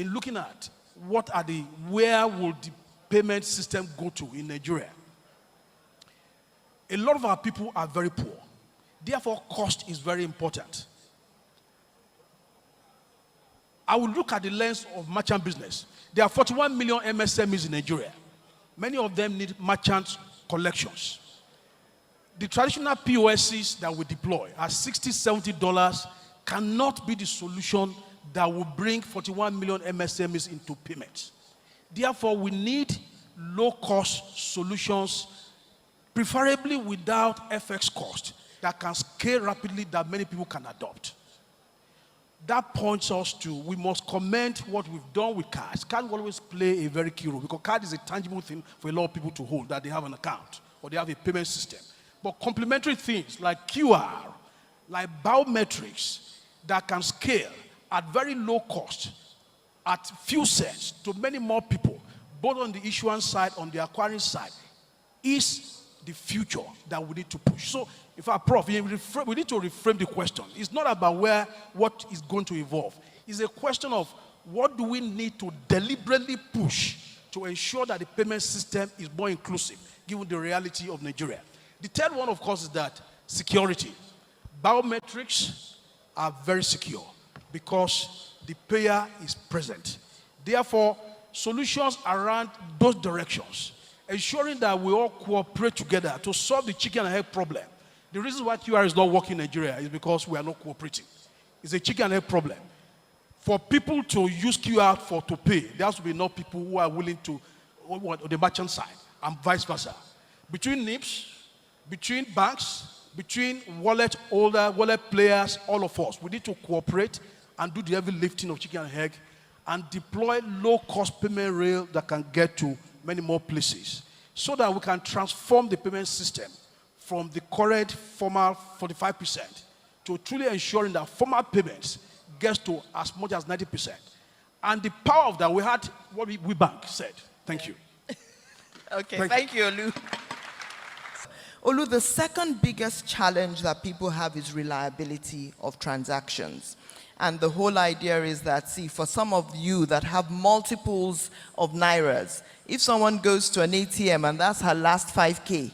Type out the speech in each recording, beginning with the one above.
in looking at where will the payment system go to in Nigeria, a lot of our people are very poor. Therefore, cost is very important. I will look at the lens of merchant business. There are 41 million MSMEs in Nigeria. Many of them need merchant collections. The traditional POSs that we deploy at $60, $70 cannot be the solution that will bring 41 million MSMEs into payments. Therefore, we need low-cost solutions, preferably without FX cost, that can scale rapidly, that many people can adopt. That points us to, we must commend what we've done with cards. Cards will always play a very key role, because card is a tangible thing for a lot of people to hold, that they have an account or they have a payment system. But complementary things like QR, like biometrics, that can scale at very low cost, at few cents, to many more people, both on the issuance side, on the acquiring side, is the future that we need to push. So, if our prof, we need to reframe the question. It's not about what is going to evolve. It's a question of what do we need to deliberately push to ensure that the payment system is more inclusive, given the reality of Nigeria. The third one, of course, is that security. Biometrics are very secure because the payer is present. Therefore, solutions around those directions, ensuring that we all cooperate together to solve the chicken and egg problem. The reason why QR is not working in Nigeria is because we are not cooperating. It's a chicken and egg problem. For people to use QR to pay, there has to be enough people who are willing to, on the merchant side, and vice versa. Between NIPS, between banks, between wallet holder, wallet players, all of us, we need to cooperate and do the heavy lifting of chicken and egg and deploy low-cost payment rail that can get to many more places, so that we can transform the payment system from the current formal 45% to truly ensuring that formal payments gets to as much as 90%. And the power of that, we had what we bank said. Thank you. Okay, thank you, Olu. Olu, the second biggest challenge that people have is reliability of transactions. And the whole idea is that, see, for some of you that have multiples of Nairas, if someone goes to an ATM and that's her last 5K,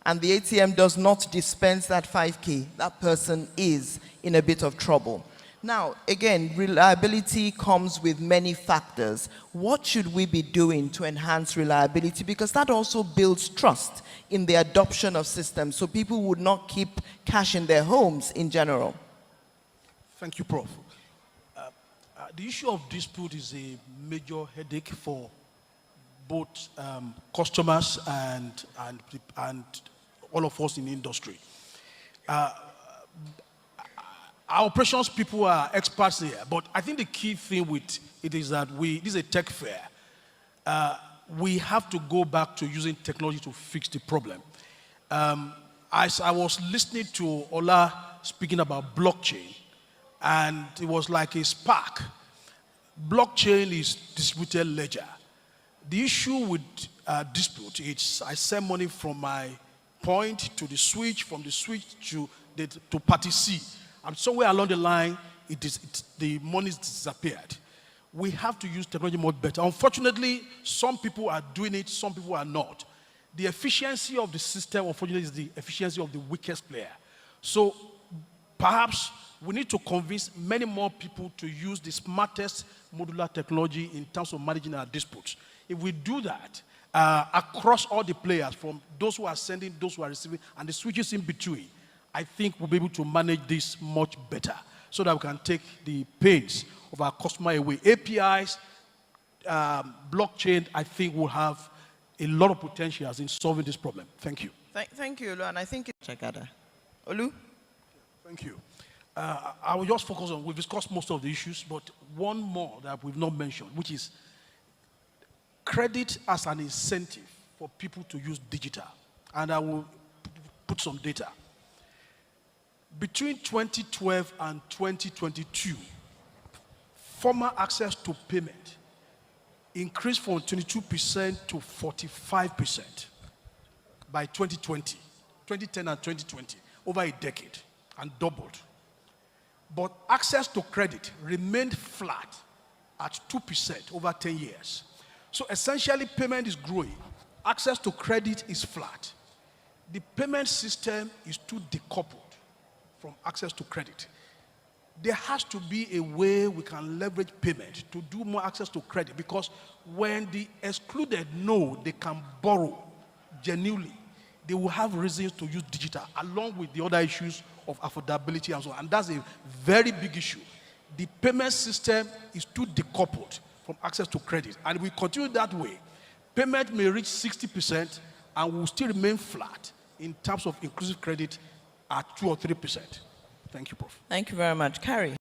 and the ATM does not dispense that 5K, that person is in a bit of trouble. Now, again, reliability comes with many factors. What should we be doing to enhance reliability? Because that also builds trust in the adoption of systems, so people would not keep cash in their homes in general. Thank you, Prof. The issue of dispute is a major headache for both customers and all of us in the industry. Our operations people are experts here, but I think the key thing with it is that this is a tech fair. We have to go back to using technology to fix the problem. As I was listening to Ola speaking about blockchain, and it was like a spark. Blockchain is distributed ledger. The issue with dispute is I send money from my point to the switch, from the switch to party C. And somewhere along the line, the money disappeared. We have to use technology more better. Unfortunately, some people are doing it, some people are not. The efficiency of the system, unfortunately, is the efficiency of the weakest player. So perhaps we need to convince many more people to use the smartest modular technology in terms of managing our disputes. If we do that, across all the players, from those who are sending, those who are receiving, and the switches in between, I think we'll be able to manage this much better so that we can take the pains of our customer away. APIs, blockchain, I think will have a lot of potentials in solving this problem. Thank you. Thank you, Olu. And I think it's Chekada. Olu? Thank you. I will just focus on, we've discussed most of the issues, but one more that we've not mentioned, which is credit as an incentive for people to use digital. And I will put some data. Between 2012 and 2022, formal access to payment increased from 22% to 45% by 2020, 2010 and 2020, over a decade, and doubled. But access to credit remained flat at 2% over 10 years. So essentially, payment is growing. Access to credit is flat. The payment system is too decoupled from access to credit. There has to be a way we can leverage payment to do more access to credit, because when the excluded know they can borrow genuinely, they will have reasons to use digital, along with the other issues of affordability and so on. And that's a very big issue. The payment system is too decoupled from access to credit. And if we continue that way, payment may reach 60% and will still remain flat in terms of inclusive credit at 2 or 3%. Thank you, Prof. Thank you very much. Carrie.